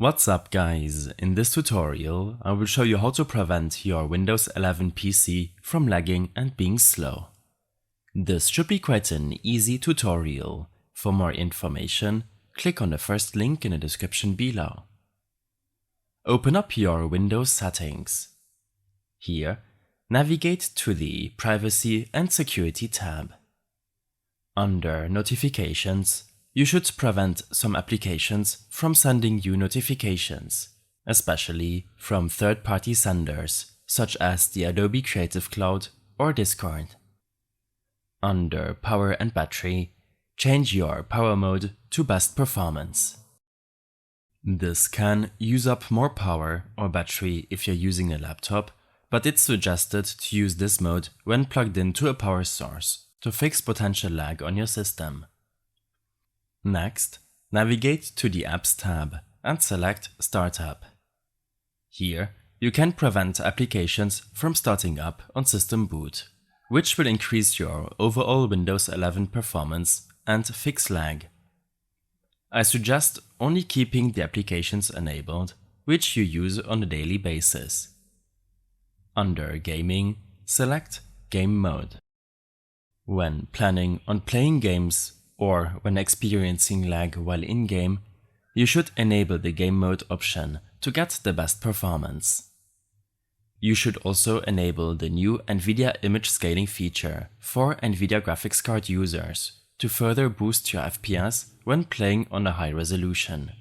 What's up guys, in this tutorial I will show you how to prevent your Windows 11 PC from lagging and being slow. This should be quite an easy tutorial. For more information, click on the first link in the description below. Open up your Windows settings. Here, navigate to the Privacy and Security tab. Under Notifications, you should prevent some applications from sending you notifications, especially from third-party senders such as the Adobe Creative Cloud or Discord. Under Power and Battery, change your power mode to best performance. This can use up more power or battery if you're using a laptop, but it's suggested to use this mode when plugged into a power source to fix potential lag on your system. Next, navigate to the Apps tab and select Startup. Here, you can prevent applications from starting up on system boot, which will increase your overall Windows 11 performance and fix lag. I suggest only keeping the applications enabled which you use on a daily basis. Under Gaming, select Game Mode. When planning on playing games or when experiencing lag while in-game, you should enable the Game Mode option to get the best performance. You should also enable the new NVIDIA image scaling feature for NVIDIA graphics card users to further boost your FPS when playing on a high resolution.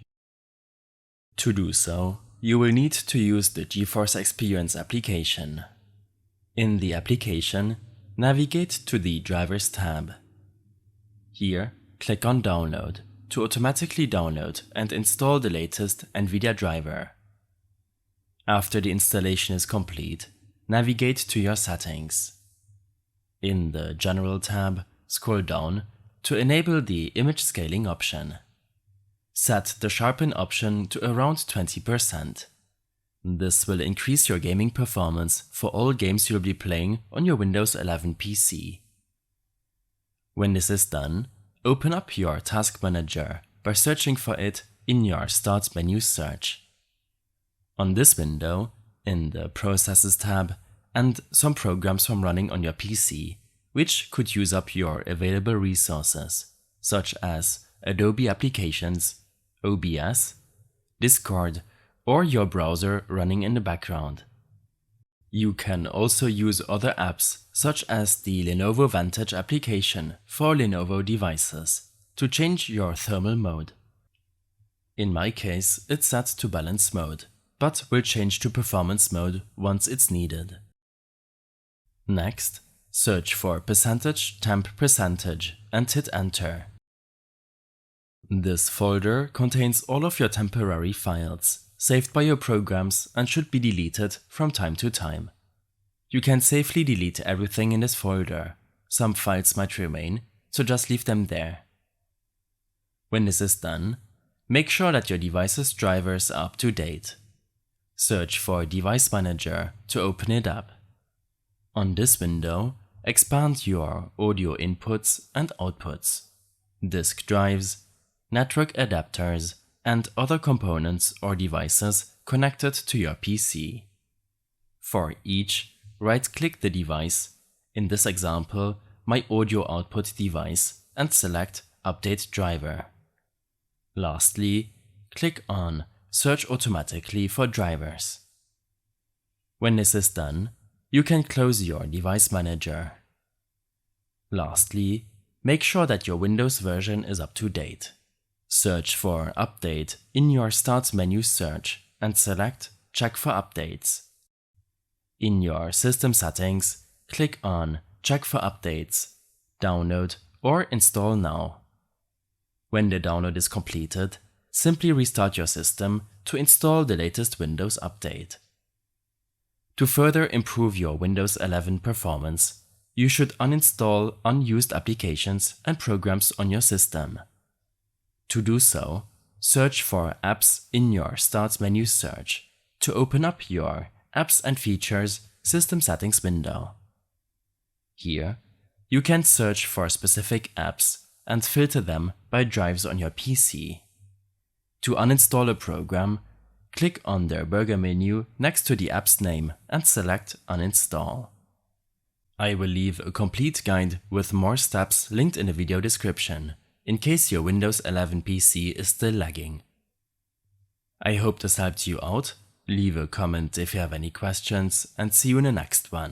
To do so, you will need to use the GeForce Experience application. In the application, navigate to the Drivers tab. Here, click on Download to automatically download and install the latest NVIDIA driver. After the installation is complete, navigate to your settings. In the General tab, scroll down to enable the image scaling option. Set the sharpen option to around 20%. This will increase your gaming performance for all games you'll be playing on your Windows 11 PC. When this is done, open up your Task Manager by searching for it in your Start menu search. On this window, in the Processes tab, and some programs from running on your PC, which could use up your available resources, such as Adobe Applications, OBS, Discord, or your browser running in the background. You can also use other apps such as the Lenovo Vantage application for Lenovo devices to change your thermal mode. In my case, it's set to balance mode, but will change to performance mode once it's needed. Next, search for %temp% and hit enter. This folder contains all of your temporary files saved by your programs and should be deleted from time to time. You can safely delete everything in this folder. Some files might remain, so just leave them there. When this is done, make sure that your device's drivers are up to date. Search for Device Manager to open it up. On this window, expand your audio inputs and outputs, disk drives, network adapters, and other components or devices connected to your PC. For each, right-click the device, in this example, my audio output device, and select Update Driver. Lastly, click on Search automatically for drivers. When this is done, you can close your Device Manager. Lastly, make sure that your Windows version is up to date. Search for Update in your Start menu search and select Check for Updates. In your System settings, click on Check for Updates, Download or Install Now. When the download is completed, simply restart your system to install the latest Windows update. To further improve your Windows 11 performance, you should uninstall unused applications and programs on your system. To do so, search for Apps in your Start menu search to open up your Apps and Features System Settings window. Here, you can search for specific apps and filter them by drives on your PC. To uninstall a program, click on the burger menu next to the app's name and select Uninstall. I will leave a complete guide with more steps linked in the video description, in case your Windows 11 PC is still lagging. I hope this helped you out. Leave a comment if you have any questions, and see you in the next one.